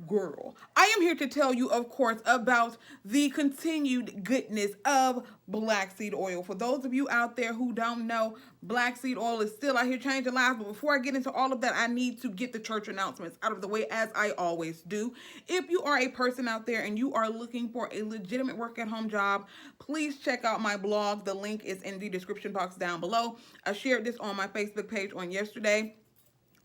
girl. I am here to tell you, of course, about the continued goodness of black seed oil. For those of you out there who don't know, black seed oil is still out here changing lives. But before I get into all of that, I need to get the church announcements out of the way, as I always do. If you are a person out there and you are looking for a legitimate work at home job, please check out my blog. The link is in the description box down below. I shared this on my Facebook page on yesterday.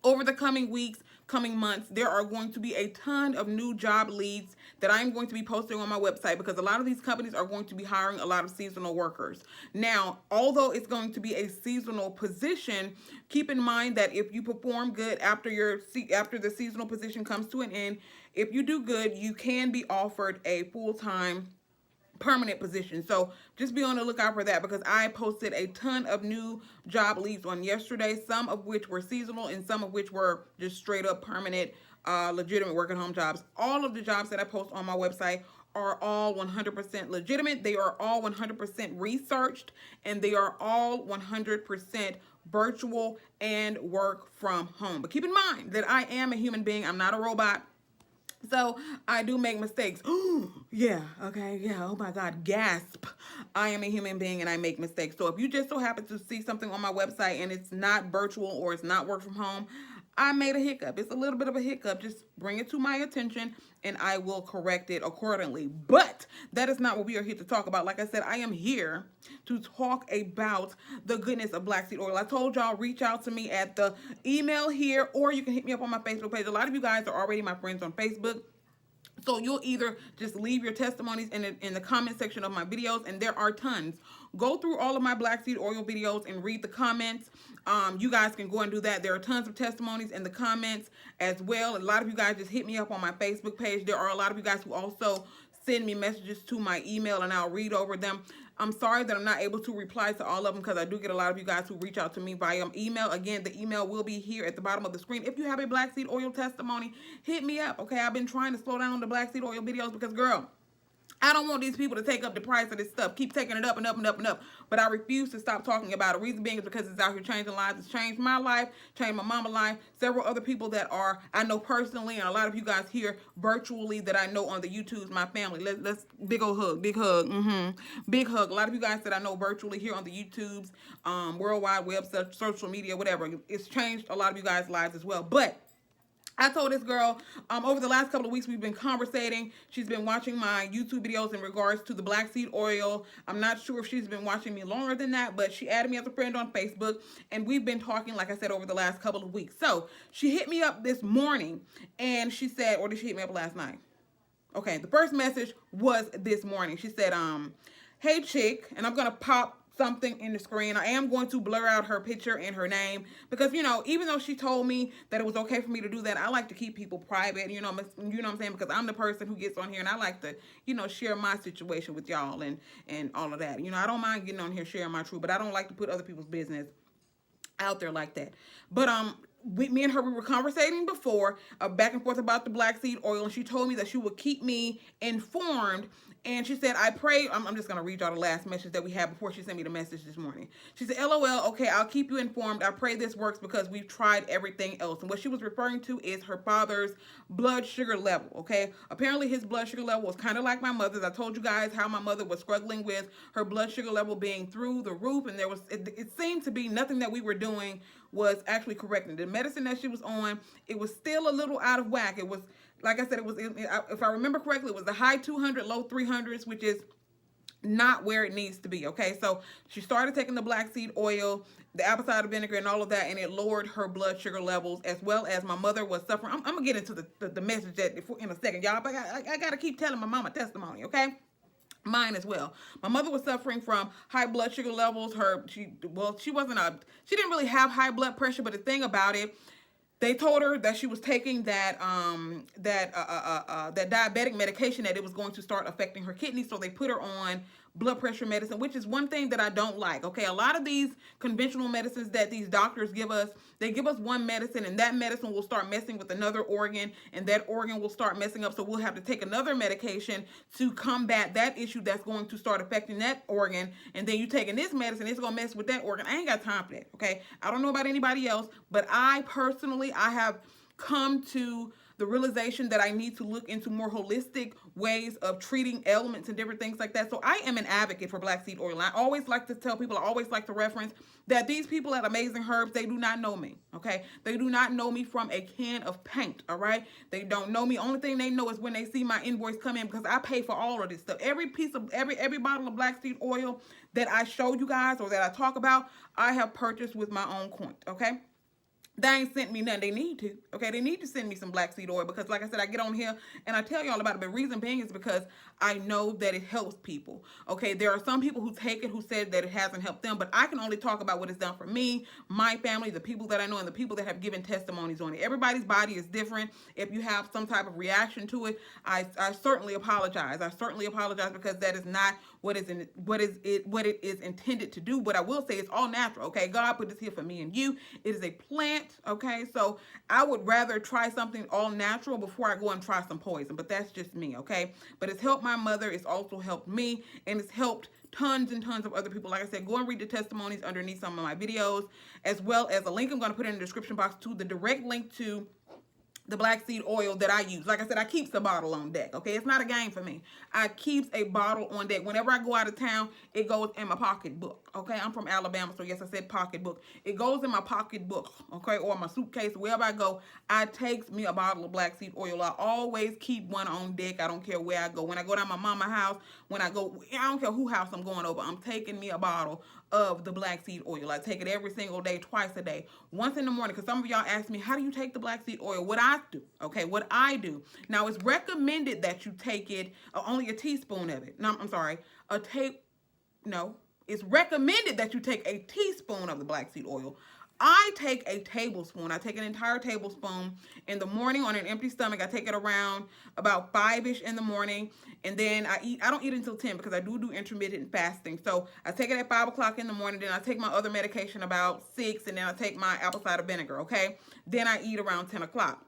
Over the coming weeks, coming months, there are going to be a ton of new job leads that I'm going to be posting on my website, because a lot of these companies are going to be hiring a lot of seasonal workers. Now, although it's going to be a seasonal position, keep in mind that if you perform good after the seasonal position comes to an end, if you do good, you can be offered a full-time permanent position. So just be on the lookout for that, because I posted a ton of new job leads on yesterday, some of which were seasonal and some of which were just straight up permanent, legitimate work at home jobs. All of the jobs that I post on my website are all 100% legitimate. They are all 100% researched, and they are all 100% virtual and work from home. But keep in mind that I am a human being. I'm not a robot. So I do make mistakes. Yeah, okay, yeah, oh my God, gasp. I am a human being and I make mistakes. So if you just so happen to see something on my website and it's not virtual or it's not work from home, I made a hiccup. It's a little bit of a hiccup. Just bring it to my attention and I will correct it accordingly. But that is not what we are here to talk about. Like I said, I am here to talk about the goodness of black seed oil. I told y'all, reach out to me at the email here, or you can hit me up on my Facebook page. A lot of you guys are already my friends on Facebook. So you'll either just leave your testimonies in the comment section of my videos, and there are tons. Go through all of my black seed oil videos and read the comments. You guys can go and do that. There are tons of testimonies in the comments as well. A lot of you guys just hit me up on my Facebook page. There are a lot of you guys who also send me messages to my email, and I'll read over them. I'm sorry that I'm not able to reply to all of them, because I do get a lot of you guys who reach out to me via email. Again, the email will be here at the bottom of the screen. If you have a black seed oil testimony, hit me up, okay? I've been trying to slow down the black seed oil videos because, girl, I don't want these people to take up the price of this stuff. Keep taking it up and up and up and up. But I refuse to stop talking about it. Reason being is because it's out here changing lives. It's changed my life, changed my mama's life, several other people that I know personally, and a lot of you guys here virtually that I know on the YouTubes, my family. Let's big old hug, big hug, big hug. A lot of you guys that I know virtually here on the YouTubes, World Wide Web, social media, whatever. It's changed a lot of you guys' lives as well. But I told this girl over the last couple of weeks we've been conversating. She's been watching my YouTube videos in regards to the black seed oil. I'm not sure if she's been watching me longer than that, but she added me as a friend on Facebook, and we've been talking, like I said, over the last couple of weeks. So she hit me up this morning, and she said, or did she hit me up last night? Okay, the first message was this morning. She said, hey, chick, and I'm going to pop something in the screen. I am going to blur out her picture and her name, because, you know, even though she told me that it was okay for me to do that, I like to keep people private, you know what I'm saying, because I'm the person who gets on here and I like to, you know, share my situation with y'all and all of that. You know, I don't mind getting on here sharing my truth, but I don't like to put other people's business out there like that. But me and her, we were conversating before, back and forth about the black seed oil, and she told me that she would keep me informed. And she said, I pray, I'm just going to read y'all the last message that we had before she sent me the message this morning. She said, LOL, okay, I'll keep you informed. I pray this works because we've tried everything else. And what she was referring to is her father's blood sugar level, okay? Apparently his blood sugar level was kind of like my mother's. I told you guys how my mother was struggling with her blood sugar level being through the roof, and it seemed to be nothing that we were doing was actually correcting. The medicine that she was on, it was still a little out of whack. It was, like I said, if I remember correctly, it was the high 200, low 300s, which is not where it needs to be, okay? So she started taking the black seed oil, the apple cider vinegar, and all of that, and it lowered her blood sugar levels, as well as my mother was suffering. I'm going to get into the message in a second, y'all, but I got to keep telling my mama testimony, okay? Mine as well. My mother was suffering from high blood sugar levels. She didn't really have high blood pressure, but the thing about it, they told her that she was taking that diabetic medication, that it was going to start affecting her kidneys. So they put her on blood pressure medicine, which is one thing that I don't like. Okay, a lot of these conventional medicines that these doctors give us, they give us one medicine, and that medicine will start messing with another organ, and that organ will start messing up. So we'll have to take another medication to combat that issue that's going to start affecting that organ. And then you taking this medicine, it's gonna mess with that organ. I ain't got time for that. Okay, I don't know about anybody else, but I personally, I have come to the realization that I need to look into more holistic ways of treating ailments and different things like that. So I am an advocate for black seed oil. I always like to tell people, I always like to reference that these people at Amazing Herbs, they do not know me, okay? They do not know me from a can of paint, all right? They don't know me. Only thing they know is when they see my invoice come in, because I pay for all of this stuff. Every piece of, every bottle of black seed oil that I show you guys or that I talk about, I have purchased with my own coin, okay? They ain't sent me nothing. They need to. Okay, they need to send me some black seed oil because, like I said, I get on here and I tell y'all about it. But reason being is because I know that it helps people. Okay, there are some people who take it who said that it hasn't helped them, but I can only talk about what it's done for me, my family, the people that I know, and the people that have given testimonies on it. Everybody's body is different. If you have some type of reaction to it, I certainly apologize. I certainly apologize because that is not what it is intended to do. But I will say it's all natural. Okay, God put this here for me and you. It is a plant. Okay, so I would rather try something all natural before I go and try some poison, but that's just me. Okay, but it's helped my mother, it's also helped me, and it's helped tons and tons of other people. Like I said, go and read the testimonies underneath some of my videos, as well as a link I'm going to put in the description box to the direct link to the black seed oil that I use. Like I said, I keeps a bottle on deck. Okay, it's not a game for me. I keeps a bottle on deck. Whenever I go out of town, it goes in my pocketbook. Okay, I'm from Alabama, so yes, I said pocketbook. It goes in my pocketbook. Okay, or my suitcase. Wherever I go, I takes me a bottle of black seed oil. I always keep one on deck. I don't care where I go. When I go down my mama's house, when I don't care who house I'm going over, I'm taking me a bottle of the black seed oil. I take it every single day, twice a day, once in the morning. Because some of y'all ask me, how do you take the black seed oil? What I do, okay, what I do. Now, it's recommended that you take it, only a teaspoon of it. No, I'm sorry, it's recommended that you take a teaspoon of the black seed oil. I take a tablespoon. I take an entire tablespoon in the morning on an empty stomach. I take it around about 5-ish in the morning. And then I don't eat until 10 because I do intermittent fasting. So I take it at 5 o'clock in the morning. Then I take my other medication about 6. And then I take my apple cider vinegar, okay? Then I eat around 10 o'clock.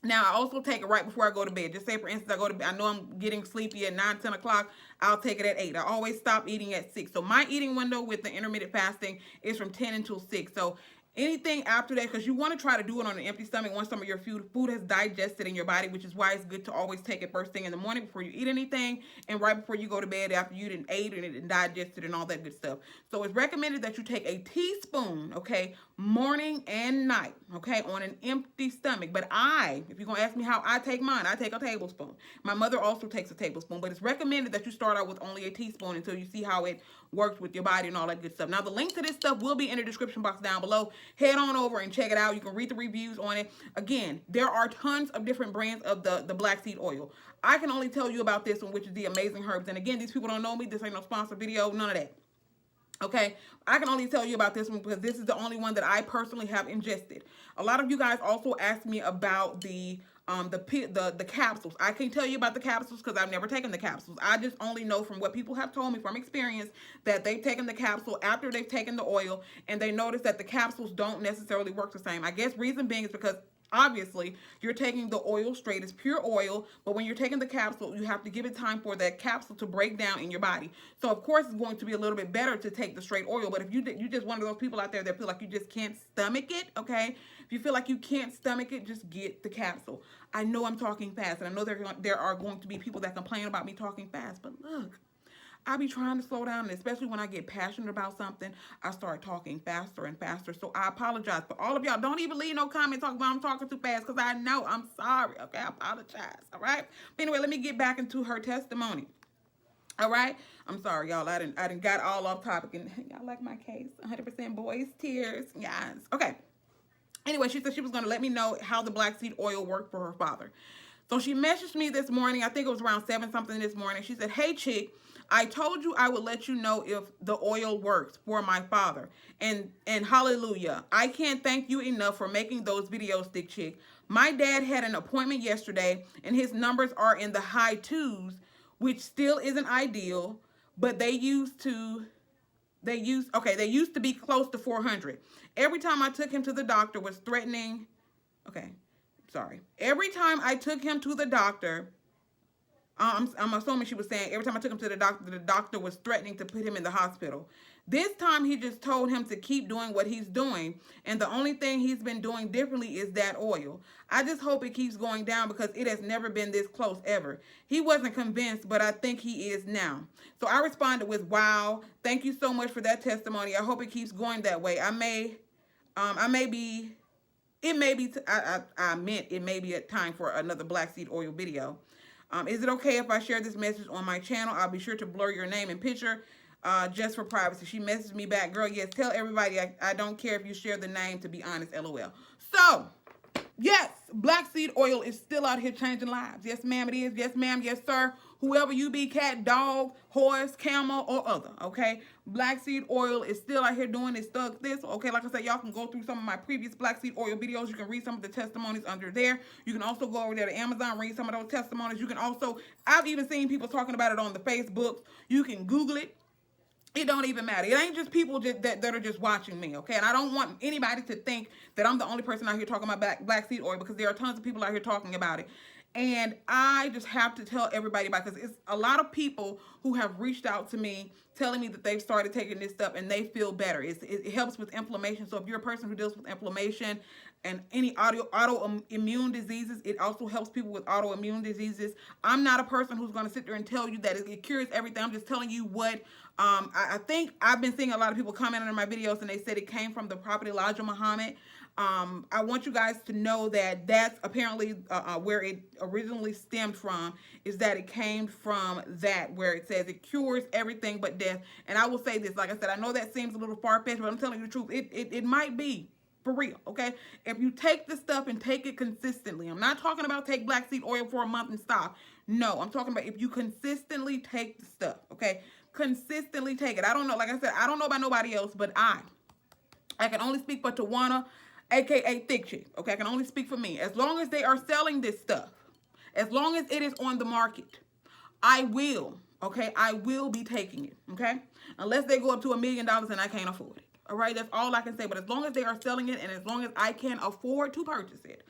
Now, I also take it right before I go to bed. Just say, for instance, I go to bed. I know I'm getting sleepy at 9, 10 o'clock. I'll take it at 8. I always stop eating at 6. So my eating window with the intermittent fasting is from 10 until 6. So anything after that, because you want to try to do it on an empty stomach once some of your food has digested in your body, which is why it's good to always take it first thing in the morning before you eat anything and right before you go to bed after you didn't ate and it didn't digested and all that good stuff. So it's recommended that you take a teaspoon, okay, morning and night, okay, on an empty stomach. But if you're going to ask me how I take mine, I take a tablespoon. My mother also takes a tablespoon, but it's recommended that you start out with only a teaspoon until you see how it works with your body and all that good stuff. Now, the link to this stuff will be in the description box down below. Head on over and check it out. You can read the reviews on it. Again, there are tons of different brands of the black seed oil. I can only tell you about this one, which is the Amazing Herbs. And again, these people don't know me. This ain't no sponsor video, none of that. Okay, I can only tell you about this one because this is the only one that I personally have ingested. A lot of you guys also asked me about the capsules. I can't tell you about the capsules because I've never taken the capsules. I just only know from what people have told me from experience that they've taken the capsule after they've taken the oil and they notice that the capsules don't necessarily work the same. I guess reason being is because obviously you're taking the oil straight, it's pure oil, but when you're taking the capsule, you have to give it time for that capsule to break down in your body. So of course it's going to be a little bit better to take the straight oil, but if you just one of those people out there that feel like you just can't stomach it, okay? If you feel like you can't stomach it, just get the capsule. I know I'm talking fast, and I know there are going to be people that complain about me talking fast, but look, I be trying to slow down, and especially when I get passionate about something, I start talking faster and faster. So I apologize for all of y'all. Don't even leave no comment talking about I'm talking too fast because I know. I'm sorry. Okay, I apologize. All right. But anyway, let me get back into her testimony. All right. I'm sorry, y'all. I didn't got all off topic, and y'all like my case. 100% boys tears. Yes. Okay. Anyway, she said she was going to let me know how the black seed oil worked for her father. So she messaged me this morning. I think it was around 7 something this morning. She said, "Hey, chick, I told you I would let you know if the oil works for my father. And hallelujah. I can't thank you enough for making those videos, Thick Chick. My dad had an appointment yesterday and his numbers are in the high 2s, which still isn't ideal, but they used to be close to 400. Every time I took him to the doctor was threatening. Okay, sorry. Every time I took him to the doctor, I'm assuming she was saying every time I took him to the doctor was threatening to put him in the hospital. This time he just told him to keep doing what he's doing, and the only thing he's been doing differently is that oil. I just hope it keeps going down because it has never been this close ever. He wasn't convinced, but I think he is now. So I responded with, wow, thank you so much for that testimony. I hope it keeps going that way. I may be, it may be, I meant it may be a time for another black seed oil video. Is it okay if I share this message on my channel? I'll be sure to blur your name and picture just for privacy. She messaged me back, girl, yes, tell everybody I don't care if you share the name, to be honest, LOL. So, yes, black seed oil is still out here changing lives. Yes, ma'am, it is. Yes, ma'am, yes, sir. Whoever you be, cat, dog, horse, camel, or other, okay? Black seed oil is still out here doing this stuff. Okay? Like I said, y'all can go through some of my previous black seed oil videos. You can read some of the testimonies under there. You can also go over there to Amazon, read some of those testimonies. You can also, I've even seen people talking about it on the Facebook. You can Google it. It don't even matter. It ain't just people that are just watching me, okay? And I don't want anybody to think that I'm the only person out here talking about black seed oil, because there are tons of people out here talking about it. And I just have to tell everybody about it, because it's a lot of people who have reached out to me telling me that they've started taking this stuff and they feel better. It helps with inflammation. So if you're a person who deals with inflammation and any autoimmune diseases, it also helps people with autoimmune diseases. I'm not a person who's going to sit there and tell you that it cures everything. I'm just telling you what I think. I've been seeing a lot of people comment on my videos and they said it came from the Prophet Elijah Muhammad. I want you guys to know that that's apparently where it originally stemmed from, is that it came from that, where it says it cures everything but death. And I will say this, like I said, I know that seems a little far-fetched, but I'm telling you the truth. It might be, for real, okay? If you take this stuff and take it consistently, I'm not talking about take black seed oil for a month and stop. No, I'm talking about if you consistently take the stuff, okay? Consistently take it. I don't know, like I said, I don't know about nobody else, but I can only speak for Tawana, aka Thick Chick, okay? I can only speak for me. As long as they are selling this stuff, as long as it is on the market, I will, okay? I will be taking it, okay? Unless they go up to $1 million and I can't afford it, all right? That's all I can say. But as long as they are selling it and as long as I can afford to purchase it,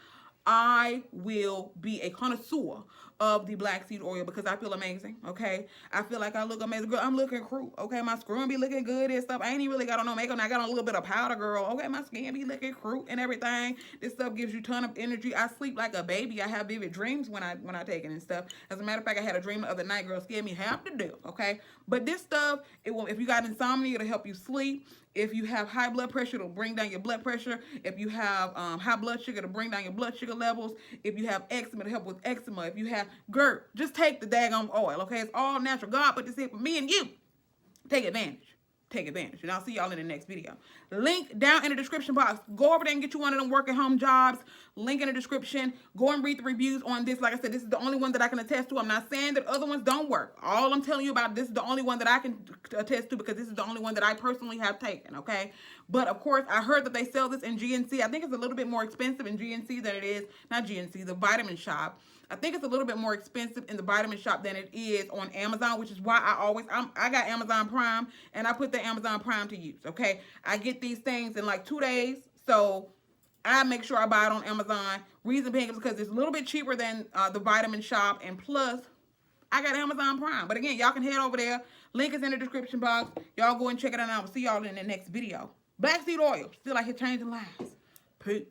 I will be a connoisseur of the black seed oil because I feel amazing, okay? I feel like I look amazing. Girl, I'm looking crude, okay? My screen be looking good and stuff. I ain't even really got on no makeup. I got on a little bit of powder, girl, okay? My skin be looking crude and everything. This stuff gives you a ton of energy. I sleep like a baby. I have vivid dreams when I take it and stuff. As a matter of fact, I had a dream the other night, girl, scared me half to death, okay? But this stuff, it will, if you got insomnia, it'll help you sleep. If you have high blood pressure, it'll bring down your blood pressure. If you have high blood sugar, it'll bring down your blood sugar levels. If you have eczema, it'll help with eczema. If you have GERD, just take the daggone oil, okay? It's all natural. God put this here for me and you. Take advantage. Take advantage. And I'll see y'all in the next video. Link down in the description box. Go over there and get you one of them work at home jobs. Link in the description. Go and read the reviews on this. Like I said, this is the only one that I can attest to. I'm not saying that other ones don't work. All I'm telling you about, this is the only one that I can attest to because this is the only one that I personally have taken, okay? But of course, I heard that they sell this in GNC. I think it's a little bit more expensive in GNC than it is, not GNC, the Vitamin Shop. I think it's a little bit more expensive in the Vitamin Shop than it is on Amazon, which is why I got Amazon Prime, and I put the Amazon Prime to use, okay? I get these things in like 2 days, so I make sure I buy it on Amazon. Reason being is because it's a little bit cheaper than the Vitamin Shop, and plus, I got Amazon Prime. But again, y'all can head over there. Link is in the description box. Y'all go and check it out, and I will see y'all in the next video. Black seed oil, still out here changing lives. Peace.